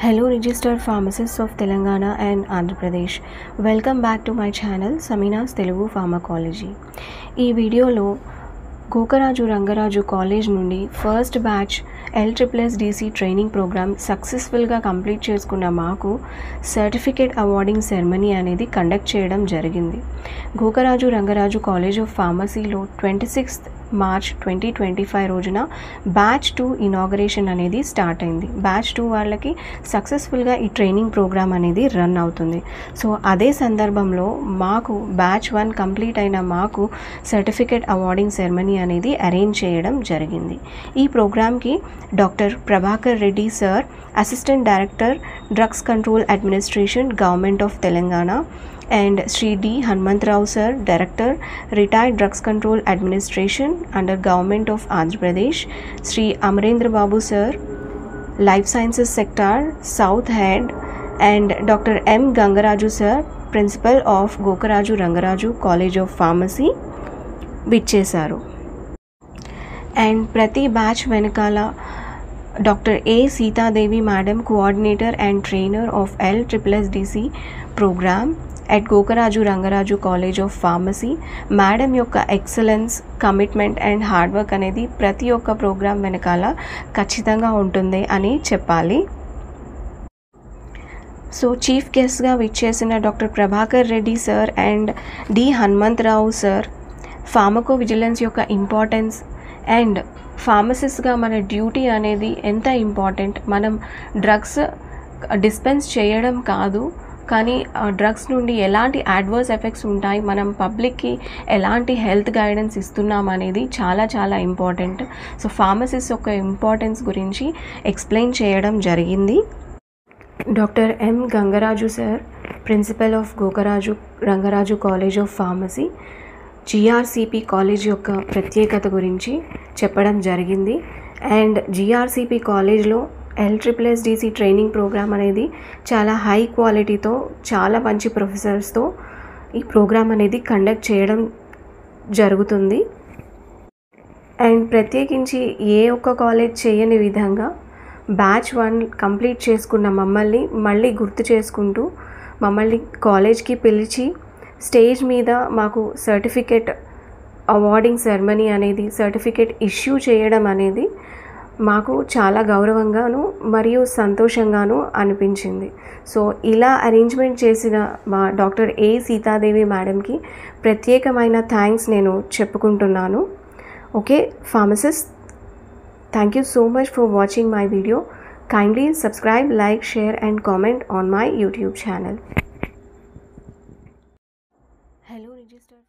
Hello registered pharmacists of Telangana and Andhra Pradesh. Welcome back to my channel Samina's Telugu Pharmacology. ఈ వీడియోలో Gokaraju Rangaraju college నుండి first batch LSSDC training programme సక్సెస్ఫుల్గా complete చేసుకున్న మాకు certificate awarding ceremony అనేది conduct చేయడం జరిగింది. గోకరాజు రంగరాజు కాలేజ్ ఆఫ్ ఫార్మసీలో 26 మార్చ్ 2025 రోజున బ్యాచ్ 2 ఇనాగరేషన్ అనేది స్టార్ట్ అయింది. బ్యాచ్ 2 వాళ్ళకి సక్సెస్ఫుల్గా ఈ ట్రైనింగ్ ప్రోగ్రామ్ అనేది రన్ అవుతుంది. సో అదే సందర్భంలో మాకు బ్యాచ్ 1 కంప్లీట్ అయిన మాకు సర్టిఫికేట్ అవార్డింగ్ సెరమనీ అనేది అరేంజ్ చేయడం జరిగింది. ఈ ప్రోగ్రామ్కి doctor Prabhakar Reddy sir, assistant director drugs control administration government of Telangana, and Sri D. Hanmantrao sir, Director, Retired Drugs Control Administration under Government of Andhra Pradesh, Sri Amarendra Babu sir, Life Sciences Sector, South Head, and Dr. M. Gangaraju sir, Principal of Gokaraju Rangaraju College of Pharmacy, విచ్చేశారు. And ప్రతి batch వెనకాల doctor A Sitadevi madam, coordinator and trainer of LSSDC programme at Gokaraju Rangaraju college of pharmacy madam యొక్క excellence, commitment and hard work అనేది ప్రతి ఒక్క programme వెనకాల ఖచ్చితంగా ఉంటుంది అని చెప్పాలి. సో చీఫ్ గెస్ట్గా విచ్చేసిన doctor Prabhakar Reddy sir and D Hanumantharao sir pharmacovigilance యొక్క ఇంపార్టెన్స్ అండ్ ఫార్మసిస్ట్గా మన డ్యూటీ అనేది ఎంత ఇంపార్టెంట్, మనం డ్రగ్స్ డిస్పెన్స్ చేయడం కాదు కానీ డ్రగ్స్ నుండి ఎలాంటి అడ్వర్స్ ఎఫెక్ట్స్ ఉంటాయి, మనం పబ్లిక్కి ఎలాంటి హెల్త్ గైడెన్స్ ఇస్తున్నాం అనేది చాలా చాలా ఇంపార్టెంట్. సో ఫార్మసిస్ట్ యొక్క ఇంపార్టెన్స్ గురించి ఎక్స్ప్లెయిన్ చేయడం జరిగింది. Doctor M Gangaraju sir, principal of Gokaraju Rangaraju college of pharmacy, GRCP college యొక్క ప్రత్యేకత గురించి చెప్పడం జరిగింది. అండ్ GRCP కాలేజ్లో LSSDC ట్రైనింగ్ ప్రోగ్రామ్ అనేది చాలా హై క్వాలిటీతో, చాలా మంచి ప్రొఫెసర్స్తో ఈ ప్రోగ్రామ్ అనేది కండక్ట్ చేయడం జరుగుతుంది. అండ్ ప్రత్యేకించి ఏ ఒక్క కాలేజ్ చేయని విధంగా బ్యాచ్ 1 కంప్లీట్ చేసుకున్న మమ్మల్ని మళ్ళీ గుర్తు చేసుకుంటూ మమ్మల్ని కాలేజ్కి పిలిచి స్టేజ్ మీద మాకు సర్టిఫికేట్ అవార్డింగ్ సెరమనీ అనేది, సర్టిఫికేట్ ఇష్యూ చేయడం అనేది మాకు చాలా గౌరవంగాను మరియు సంతోషంగాను అనిపించింది. సో ఇలా అరేంజ్మెంట్ చేసిన మా డాక్టర్ ఏ సీతాదేవి మేడంకి ప్రత్యేకమైన థ్యాంక్స్ నేను చెప్పుకుంటున్నాను. Okay pharmacist, thank you so much for watching my video. Kindly subscribe, like, share and comment on my YouTube channel. Hello registered